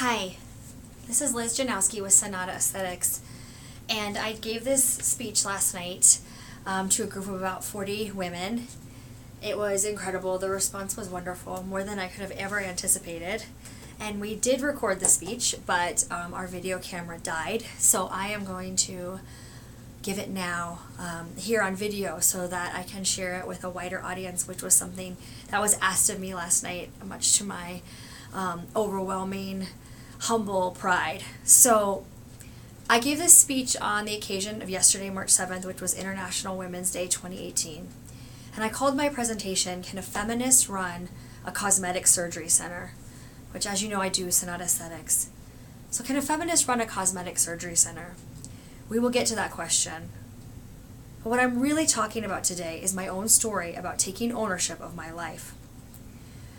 Hi, this is Liz Janowski with Sonata Aesthetics, and I gave this speech last night to a group of about 40 women. It was incredible. The response was wonderful, more than I could have ever anticipated. And we did record the speech, but our video camera died, so I am going to give it now here on video so that I can share it with a wider audience, which was something that was asked of me last night, much to my overwhelming, humble pride. So I gave this speech on the occasion of yesterday, March 7th, which was International Women's Day 2018. And I called my presentation, Can a Feminist Run a Cosmetic Surgery Center? Which, as you know, I do Sonata Aesthetics. So can a feminist run a cosmetic surgery center? We will get to that question. But what I'm really talking about today is my own story about taking ownership of my life.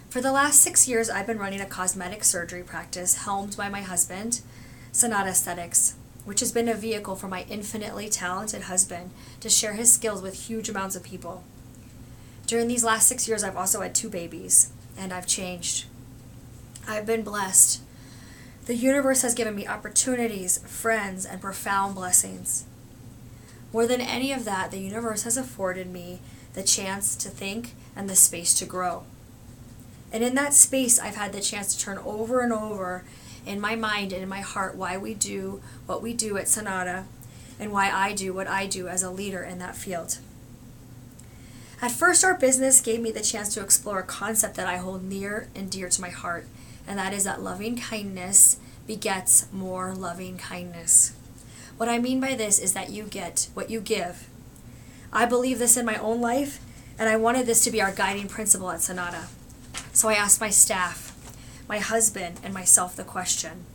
For the last 6 years, I've been running a cosmetic surgery practice helmed by my husband, Sonata Aesthetics, which has been a vehicle for my infinitely talented husband to share his skills with huge amounts of people. During these last 6 years, I've also had 2 babies, and I've changed. I've been blessed. The universe has given me opportunities, friends, and profound blessings. More than any of that, the universe has afforded me the chance to think and the space to grow. And in that space, I've had the chance to turn over and over in my mind and in my heart why we do what we do at Sonata and why I do what I do as a leader in that field. At first, our business gave me the chance to explore a concept that I hold near and dear to my heart, and that is that loving kindness begets more loving kindness. What I mean by this is that you get what you give. I believe this in my own life, and I wanted this to be our guiding principle at Sonata. So I asked my staff, my husband, and myself the question,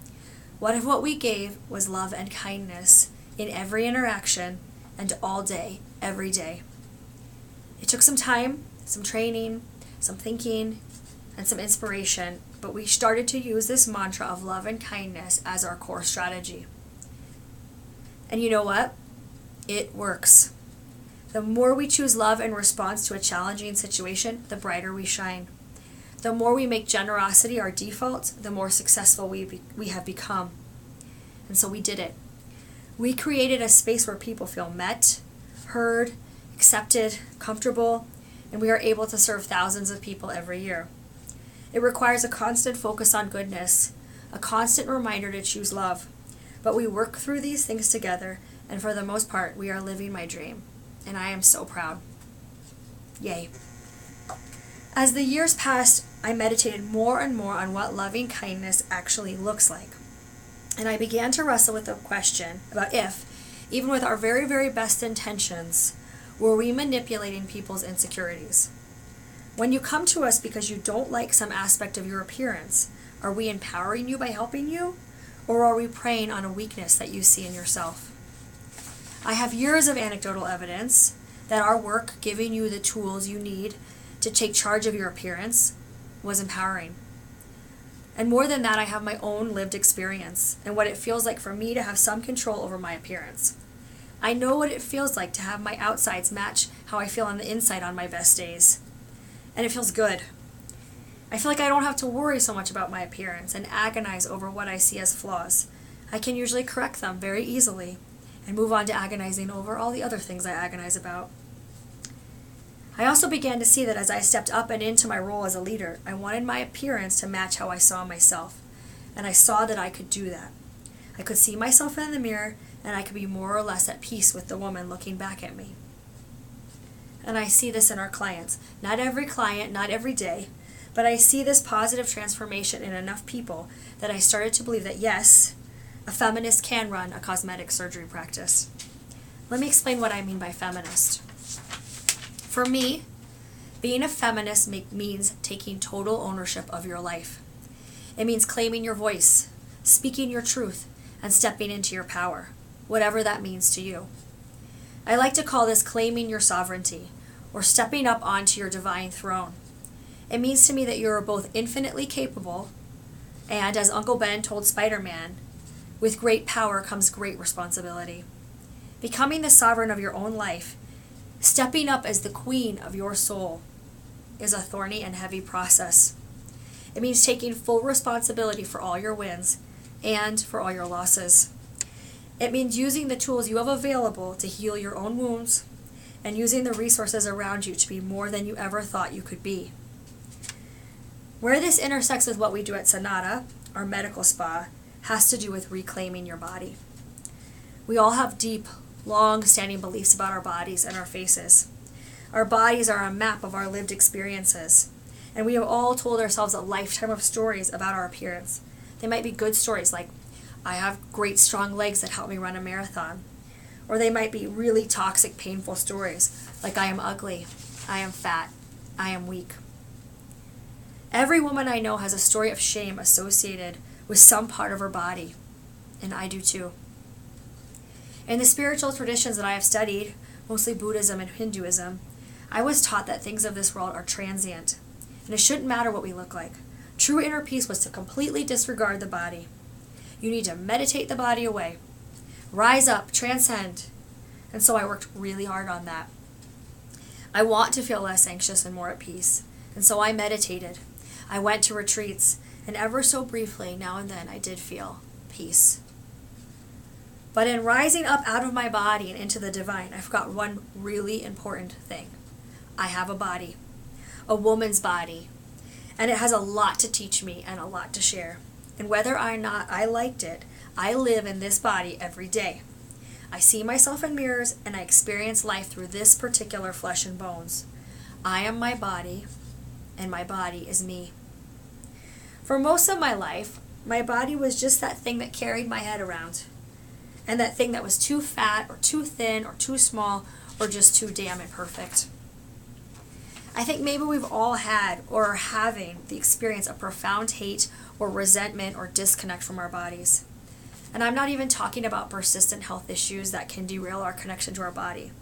what if what we gave was love and kindness in every interaction and all day, every day? It took some time, some training, some thinking, and some inspiration, but we started to use this mantra of love and kindness as our core strategy. And you know what? It works. The more we choose love in response to a challenging situation, the brighter we shine. The more we make generosity our default, the more successful we have become. And so we did it. We created a space where people feel met, heard, accepted, comfortable, and we are able to serve thousands of people every year. It requires a constant focus on goodness, a constant reminder to choose love. But we work through these things together, and for the most part, we are living my dream. And I am so proud. Yay. As the years passed, I meditated more and more on what loving kindness actually looks like. And I began to wrestle with the question about if, even with our very, very best intentions, were we manipulating people's insecurities? When you come to us because you don't like some aspect of your appearance, are we empowering you by helping you? Or are we preying on a weakness that you see in yourself? I have years of anecdotal evidence that our work giving you the tools you need to take charge of your appearance was empowering. And more than that, I have my own lived experience and what it feels like for me to have some control over my appearance. I know what it feels like to have my outsides match how I feel on the inside on my best days. And it feels good. I feel like I don't have to worry so much about my appearance and agonize over what I see as flaws. I can usually correct them very easily and move on to agonizing over all the other things I agonize about. I also began to see that as I stepped up and into my role as a leader, I wanted my appearance to match how I saw myself. And I saw that I could do that. I could see myself in the mirror, and I could be more or less at peace with the woman looking back at me. And I see this in our clients. Not every client, not every day, but I see this positive transformation in enough people that I started to believe that yes, a feminist can run a cosmetic surgery practice. Let me explain what I mean by feminist. For me, being a feminist means taking total ownership of your life. It means claiming your voice, speaking your truth, and stepping into your power, whatever that means to you. I like to call this claiming your sovereignty, or stepping up onto your divine throne. It means to me that you are both infinitely capable, and as Uncle Ben told Spider-Man, with great power comes great responsibility. Becoming the sovereign of your own life, stepping up as the queen of your soul, is a thorny and heavy process. It means taking full responsibility for all your wins and for all your losses. It means using the tools you have available to heal your own wounds and using the resources around you to be more than you ever thought you could be. Where this intersects with what we do at Sonata, our medical spa, has to do with reclaiming your body. We all have deep, long-standing beliefs about our bodies and our faces. Our bodies are a map of our lived experiences, and we have all told ourselves a lifetime of stories about our appearance. They might be good stories like, I have great strong legs that help me run a marathon. Or they might be really toxic, painful stories like, I am ugly, I am fat, I am weak. Every woman I know has a story of shame associated with some part of her body, and I do too. In the spiritual traditions that I have studied, mostly Buddhism and Hinduism, I was taught that things of this world are transient, and it shouldn't matter what we look like. True inner peace was to completely disregard the body. You need to meditate the body away. Rise up, transcend. And so I worked really hard on that. I want to feel less anxious and more at peace. And so I meditated. I went to retreats, and ever so briefly, now and then, I did feel peace. But in rising up out of my body and into the divine, I forgot one really important thing. I have a body, a woman's body, and it has a lot to teach me and a lot to share. And whether or not I liked it, I live in this body every day. I see myself in mirrors and I experience life through this particular flesh and bones. I am my body, and my body is me. For most of my life, my body was just that thing that carried my head around, and that thing that was too fat or too thin or too small or just too damn imperfect. I think maybe we've all had or are having the experience of profound hate or resentment or disconnect from our bodies. And I'm not even talking about persistent health issues that can derail our connection to our body.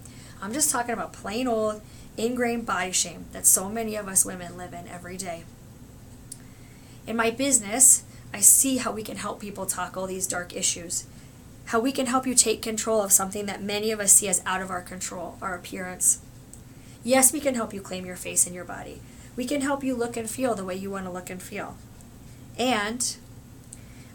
I'm just talking about plain old, ingrained body shame that so many of us women live in every day. In my business, I see how we can help people tackle these dark issues, how we can help you take control of something that many of us see as out of our control, our appearance. Yes, we can help you claim your face and your body. We can help you look and feel the way you want to look and feel. And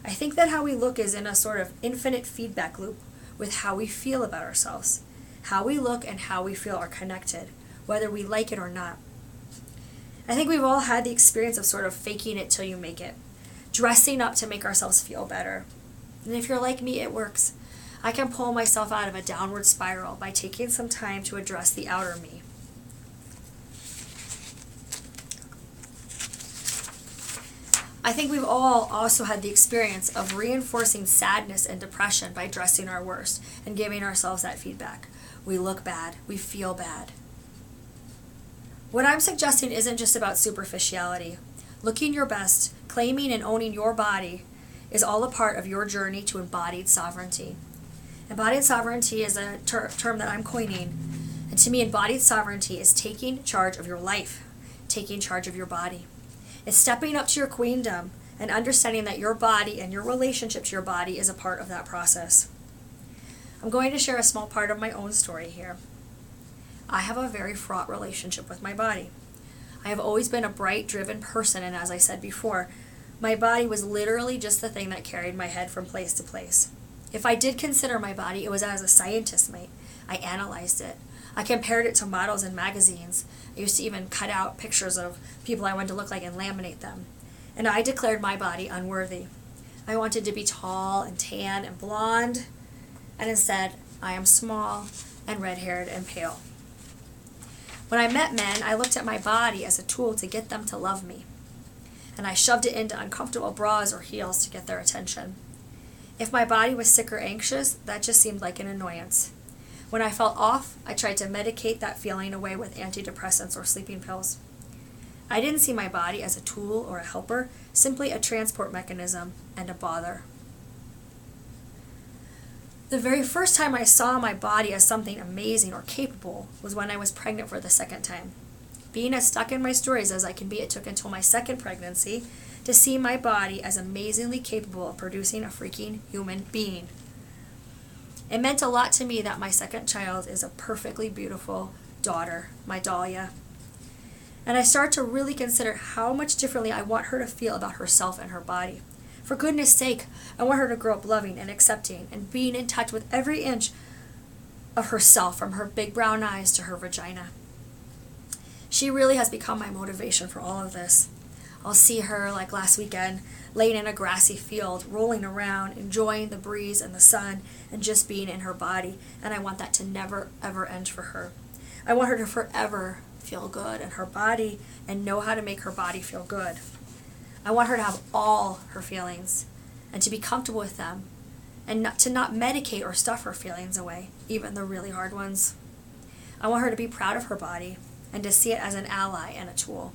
I think that how we look is in a sort of infinite feedback loop with how we feel about ourselves. How we look and how we feel are connected, whether we like it or not. I think we've all had the experience of sort of faking it till you make it, dressing up to make ourselves feel better. And if you're like me, it works. I can pull myself out of a downward spiral by taking some time to address the outer me. I think we've all also had the experience of reinforcing sadness and depression by dressing our worst and giving ourselves that feedback. We look bad. We feel bad. What I'm suggesting isn't just about superficiality. Looking your best, claiming and owning your body is all a part of your journey to embodied sovereignty. Embodied sovereignty is a term that I'm coining. And to me, embodied sovereignty is taking charge of your life, taking charge of your body. It's stepping up to your queendom and understanding that your body and your relationship to your body is a part of that process. I'm going to share a small part of my own story here. I have a very fraught relationship with my body. I have always been a bright, driven person, and as I said before, my body was literally just the thing that carried my head from place to place. If I did consider my body, it was as a scientist might. I analyzed it. I compared it to models in magazines. I used to even cut out pictures of people I wanted to look like and laminate them. And I declared my body unworthy. I wanted to be tall and tan and blonde, and instead, I am small and red-haired and pale. When I met men, I looked at my body as a tool to get them to love me. And I shoved it into uncomfortable bras or heels to get their attention. If my body was sick or anxious, that just seemed like an annoyance. When I felt off, I tried to medicate that feeling away with antidepressants or sleeping pills. I didn't see my body as a tool or a helper, simply a transport mechanism and a bother. The very first time I saw my body as something amazing or capable was when I was pregnant for the second time. Being as stuck in my stories as I can be, it took until my second pregnancy to see my body as amazingly capable of producing a freaking human being. It meant a lot to me that my second child is a perfectly beautiful daughter, my Dahlia. And I start to really consider how much differently I want her to feel about herself and her body. For goodness sake, I want her to grow up loving and accepting and being in touch with every inch of herself, from her big brown eyes to her vagina. She really has become my motivation for all of this. I'll see her, like last weekend, laying in a grassy field, rolling around, enjoying the breeze and the sun, and just being in her body. And I want that to never, ever end for her. I want her to forever feel good in her body and know how to make her body feel good. I want her to have all her feelings and to be comfortable with them, and to not medicate or stuff her feelings away, even the really hard ones. I want her to be proud of her body and to see it as an ally and a tool.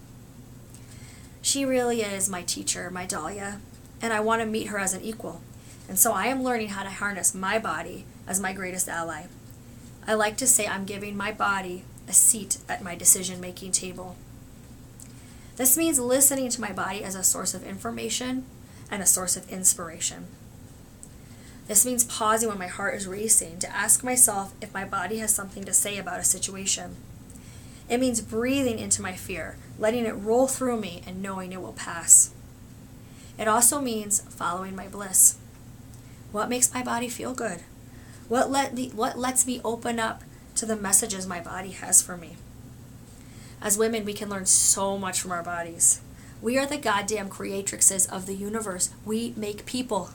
She really is my teacher, my Dahlia, and I want to meet her as an equal. And so I am learning how to harness my body as my greatest ally. I like to say I'm giving my body a seat at my decision-making table. This means listening to my body as a source of information and a source of inspiration. This means pausing when my heart is racing to ask myself if my body has something to say about a situation. It means breathing into my fear, letting it roll through me and knowing it will pass. It also means following my bliss. What makes my body feel good? What lets me open up to the messages my body has for me? As women, we can learn so much from our bodies. We are the goddamn creatrixes of the universe. We make people.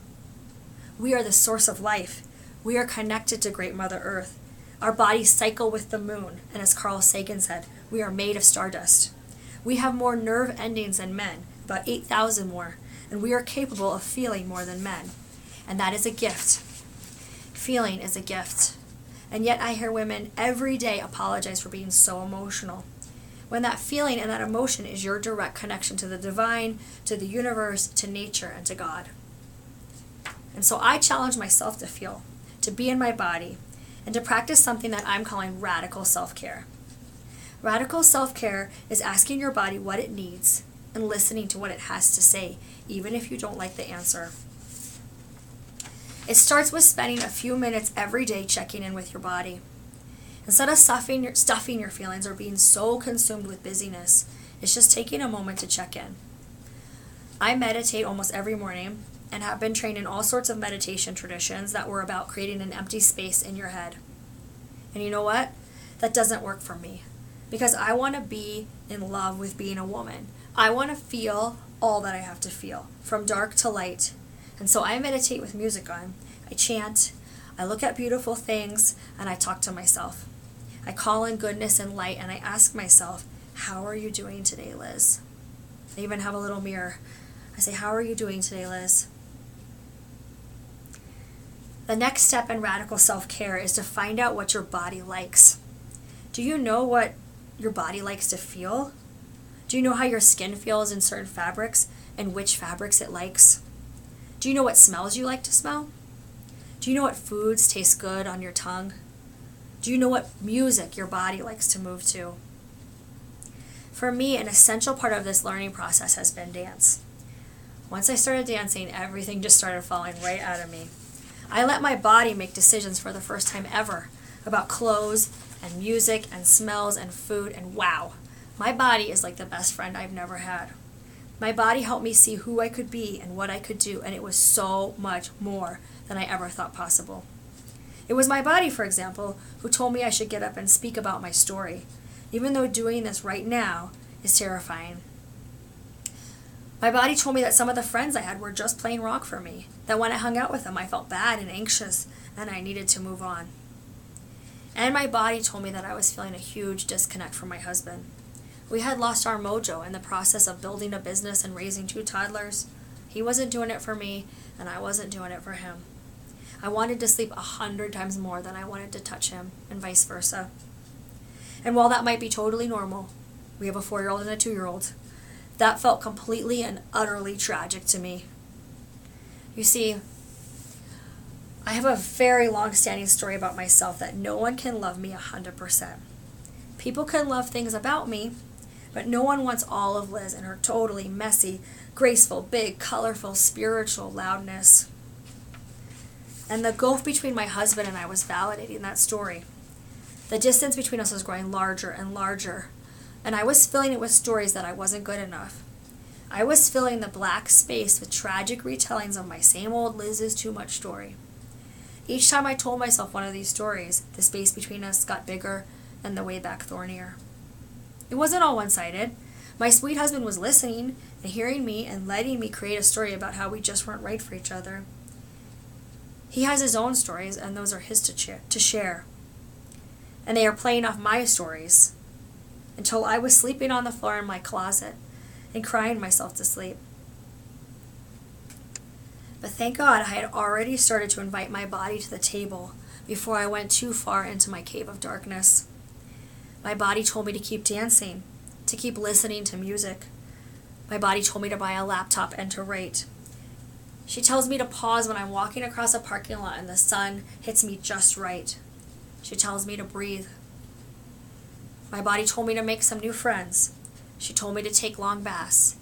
We are the source of life. We are connected to Great Mother Earth. Our bodies cycle with the moon, and as Carl Sagan said, we are made of stardust. We have more nerve endings than men, about 8,000 more, and we are capable of feeling more than men. And that is a gift. Feeling is a gift. And yet I hear women every day apologize for being so emotional, when that feeling and that emotion is your direct connection to the divine, to the universe, to nature, and to God. And so I challenge myself to feel, to be in my body, and to practice something that I'm calling radical self-care. Radical self-care is asking your body what it needs and listening to what it has to say, even if you don't like the answer. It starts with spending a few minutes every day checking in with your body. Instead of stuffing your feelings or being so consumed with busyness, it's just taking a moment to check in. I meditate almost every morning and have been trained in all sorts of meditation traditions that were about creating an empty space in your head. And you know what? That doesn't work for me, because I want to be in love with being a woman. I want to feel all that I have to feel, from dark to light. And so I meditate with music on. I chant, I look at beautiful things, and I talk to myself. I call in goodness and light, and I ask myself, how are you doing today, Liz? I even have a little mirror. I say, how are you doing today, Liz? The next step in radical self-care is to find out what your body likes. Do you know what your body likes to feel? Do you know how your skin feels in certain fabrics and which fabrics it likes? Do you know what smells you like to smell? Do you know what foods taste good on your tongue? Do you know what music your body likes to move to? For me, an essential part of this learning process has been dance. Once I started dancing, everything just started falling right out of me. I let my body make decisions for the first time ever about clothes and music and smells and food, and wow, my body is like the best friend I've never had. My body helped me see who I could be and what I could do, and it was so much more than I ever thought possible. It was my body, for example, who told me I should get up and speak about my story, even though doing this right now is terrifying. My body told me that some of the friends I had were just plain wrong for me, that when I hung out with them I felt bad and anxious, and I needed to move on. And my body told me that I was feeling a huge disconnect from my husband. We had lost our mojo in the process of building a business and raising 2 toddlers. He wasn't doing it for me, and I wasn't doing it for him. I wanted to sleep 100 times more than I wanted to touch him, and vice versa. And while that might be totally normal, we have a 4-year-old and a 2-year-old, that felt completely and utterly tragic to me. You see, I have a very long-standing story about myself that no one can love me 100%. People can love things about me, but no one wants all of Liz and her totally messy, graceful, big, colorful, spiritual loudness. And the gulf between my husband and I was validating that story. The distance between us was growing larger and larger. and I was filling it with stories that I wasn't good enough. I was filling the black space with tragic retellings of my same old Liz is too much story. Each time I told myself one of these stories, the space between us got bigger and the way back thornier. It wasn't all one-sided. My sweet husband was listening and hearing me and letting me create a story about how we just weren't right for each other. He has his own stories, and those are his to share. And they are playing off my stories until I was sleeping on the floor in my closet and crying myself to sleep. But thank God I had already started to invite my body to the table before I went too far into my cave of darkness. My body told me to keep dancing, to keep listening to music. My body told me to buy a laptop and to write. She tells me to pause when I'm walking across a parking lot and the sun hits me just right. She tells me to breathe. My body told me to make some new friends. She told me to take long baths.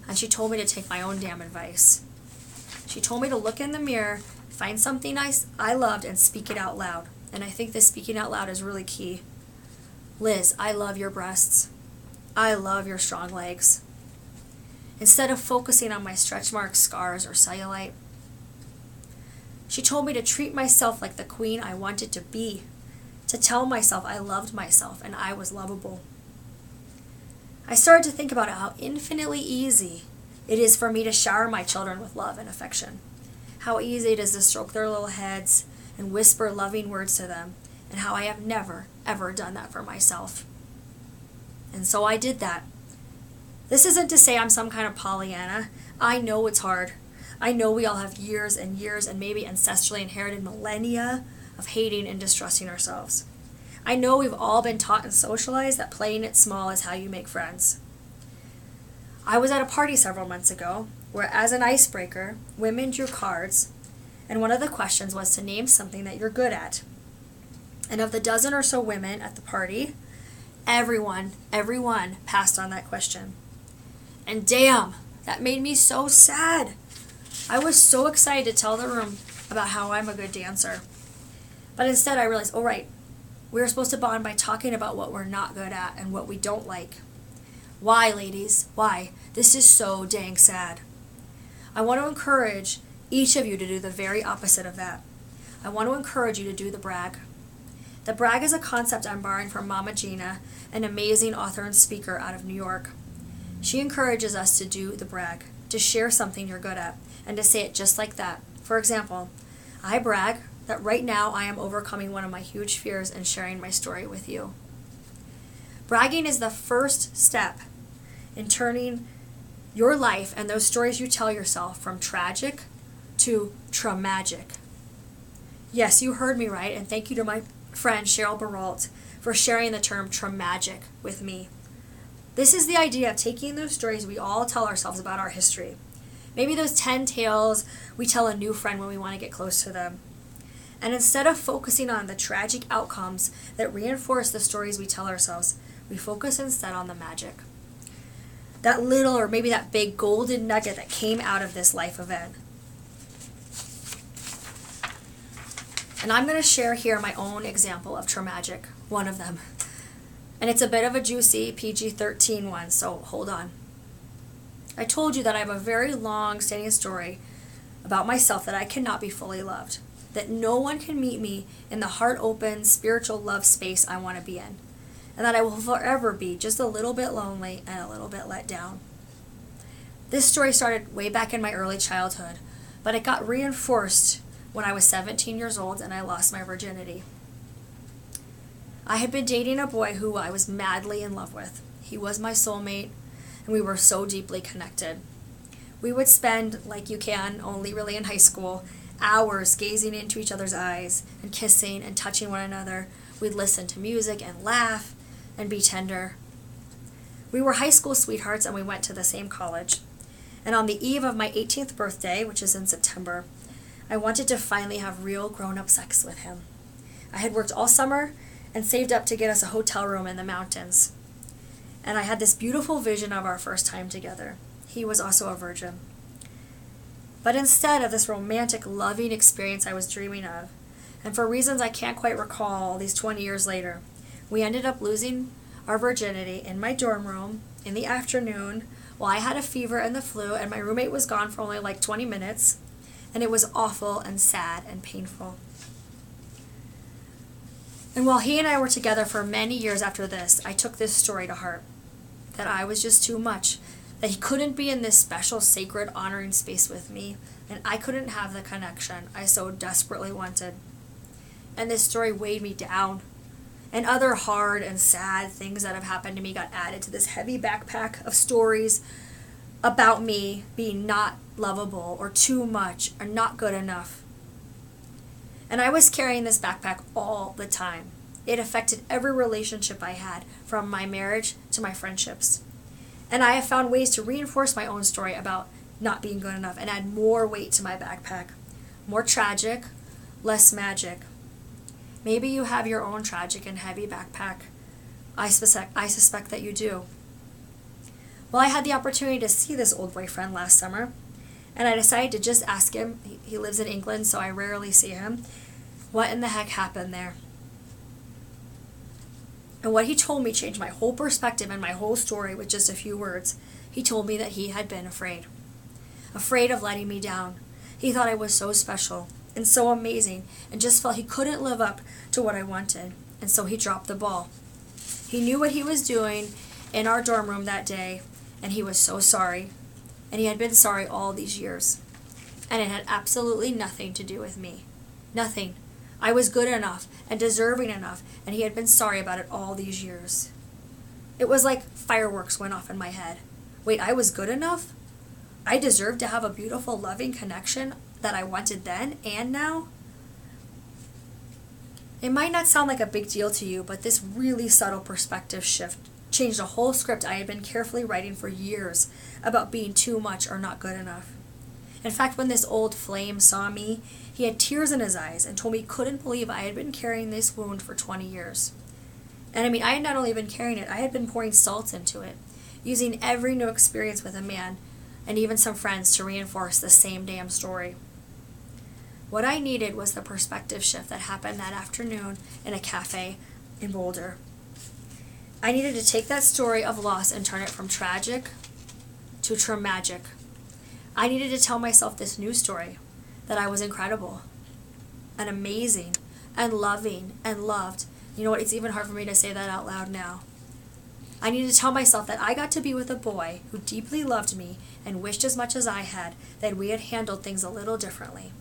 And she told me to take my own damn advice. She told me to look in the mirror, find something I loved, and speak it out loud. And I think this speaking out loud is really key. Liz, I love your breasts. I love your strong legs. Instead of focusing on my stretch marks, scars, or cellulite. She told me to treat myself like the queen I wanted to be, to tell myself I loved myself and I was lovable. I started to think about how infinitely easy it is for me to shower my children with love and affection. How easy it is to stroke their little heads and whisper loving words to them, and how I have never, ever done that for myself. And so I did that. This isn't to say I'm some kind of Pollyanna. I know it's hard. I know we all have years and years and maybe ancestrally inherited millennia of hating and distrusting ourselves. I know we've all been taught and socialized that playing it small is how you make friends. I was at a party several months ago where, as an icebreaker, women drew cards, and one of the questions was to name something that you're good at. And of the dozen or so women at the party, everyone passed on that question. And damn, that made me so sad. I was so excited to tell the room about how I'm a good dancer. But instead I realized, oh right, we're supposed to bond by talking about what we're not good at and what we don't like. Why, ladies? Why? This is so dang sad. I want to encourage each of you to do the very opposite of that. I want to encourage you to do the brag. The brag is a concept I'm borrowing from Mama Gina, an amazing author and speaker out of New York. She encourages us to do the brag, to share something you're good at, and to say it just like that. For example, I brag that right now I am overcoming one of my huge fears and sharing my story with you. Bragging is the first step in turning your life and those stories you tell yourself from tragic to traumagic. Yes, you heard me right, and thank you to my friend Cheryl Baralt for sharing the term traumagic with me. This is the idea of taking those stories we all tell ourselves about our history. Maybe those 10 tales we tell a new friend when we want to get close to them. And instead of focusing on the tragic outcomes that reinforce the stories we tell ourselves, we focus instead on the magic. That little or maybe that big golden nugget that came out of this life event. And I'm going to share here my own example of traumagic, one of them. And it's a bit of a juicy PG-13 one, so hold on. I told you that I have a very long-standing story about myself that I cannot be fully loved. That no one can meet me in the heart-open, spiritual love space I want to be in. And that I will forever be just a little bit lonely and a little bit let down. This story started way back in my early childhood, but it got reinforced when I was 17 years old and I lost my virginity. I had been dating a boy who I was madly in love with. He was my soulmate, and we were so deeply connected. We would spend, like you can, only really in high school, hours gazing into each other's eyes and kissing and touching one another. We'd listen to music and laugh and be tender. We were high school sweethearts and we went to the same college. And on the eve of my 18th birthday, which is in September, I wanted to finally have real grown-up sex with him. I had worked all summer and saved up to get us a hotel room in the mountains. And I had this beautiful vision of our first time together. He was also a virgin. But instead of this romantic, loving experience I was dreaming of, and for reasons I can't quite recall these 20 years later, we ended up losing our virginity in my dorm room in the afternoon while I had a fever and the flu, and my roommate was gone for only like 20 minutes, and it was awful and sad and painful. And while he and I were together for many years after this, I took this story to heart, that I was just too much, that he couldn't be in this special, sacred, honoring space with me, and I couldn't have the connection I so desperately wanted. And this story weighed me down, and other hard and sad things that have happened to me got added to this heavy backpack of stories about me being not lovable or too much or not good enough. And I was carrying this backpack all the time. It affected every relationship I had, from my marriage to my friendships. And I have found ways to reinforce my own story about not being good enough and add more weight to my backpack. More tragic, less magic. Maybe you have your own tragic and heavy backpack. I suspect that you do. Well, I had the opportunity to see this old boyfriend last summer, and I decided to just ask him. He lives in England, so I rarely see him. What in the heck happened there? And what he told me changed my whole perspective and my whole story with just a few words. He told me that he had been afraid. Afraid of letting me down. He thought I was so special and so amazing, and just felt he couldn't live up to what I wanted, and so he dropped the ball. He knew what he was doing in our dorm room that day, and he was so sorry, and he had been sorry all these years, and it had absolutely nothing to do with me. Nothing. I was good enough and deserving enough, and he had been sorry about it all these years. It was like fireworks went off in my head. Wait, I was good enough? I deserved to have a beautiful, loving connection that I wanted then and now? It might not sound like a big deal to you, but this really subtle perspective shift changed a whole script I had been carefully writing for years about being too much or not good enough. In fact, when this old flame saw me, he had tears in his eyes and told me he couldn't believe I had been carrying this wound for 20 years. And I had not only been carrying it, I had been pouring salt into it, using every new experience with a man and even some friends to reinforce the same damn story. What I needed was the perspective shift that happened that afternoon in a cafe in Boulder. I needed to take that story of loss and turn it from tragic to traumagic. I needed to tell myself this new story, that I was incredible and amazing and loving and loved. You know what? It's even hard for me to say that out loud now. I needed to tell myself that I got to be with a boy who deeply loved me and wished as much as I had that we had handled things a little differently.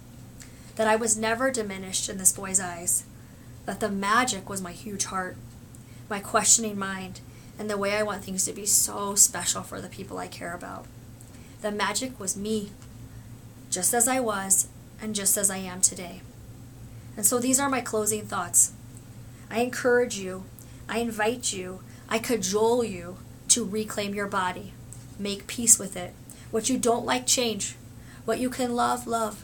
That I was never diminished in this boy's eyes. That the magic was my huge heart, my questioning mind, and the way I want things to be so special for the people I care about. The magic was me, just as I was and just as I am today. And so these are my closing thoughts. I encourage you, I invite you, I cajole you to reclaim your body. Make peace with it. What you don't like, change. What you can love, love.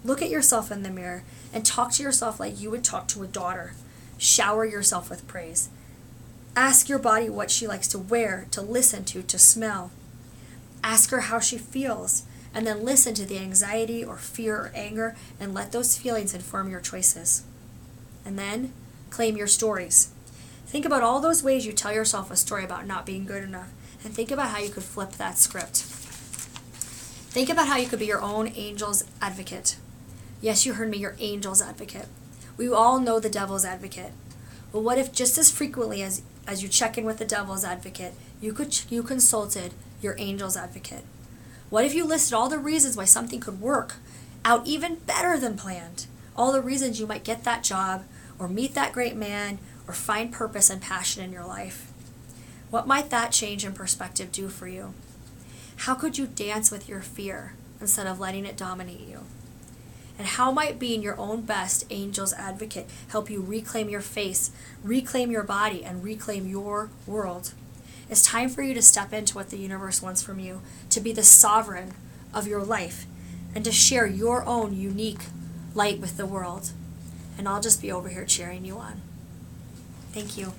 Look at yourself in the mirror and talk to yourself like you would talk to a daughter. Shower yourself with praise. Ask your body what she likes to wear, to listen to smell. Ask her how she feels, and then listen to the anxiety or fear or anger and let those feelings inform your choices. And then claim your stories. Think about all those ways you tell yourself a story about not being good enough, and think about how you could flip that script. Think about how you could be your own angel's advocate. Yes, you heard me, your angel's advocate. We all know the devil's advocate. Well, what if just as frequently as you check in with the devil's advocate, you consulted your angel's advocate? What if you listed all the reasons why something could work out even better than planned? All the reasons you might get that job, or meet that great man, or find purpose and passion in your life? What might that change in perspective do for you? How could you dance with your fear instead of letting it dominate you? And how might being your own best angel's advocate help you reclaim your face, reclaim your body, and reclaim your world? It's time for you to step into what the universe wants from you, to be the sovereign of your life, and to share your own unique light with the world. And I'll just be over here cheering you on. Thank you.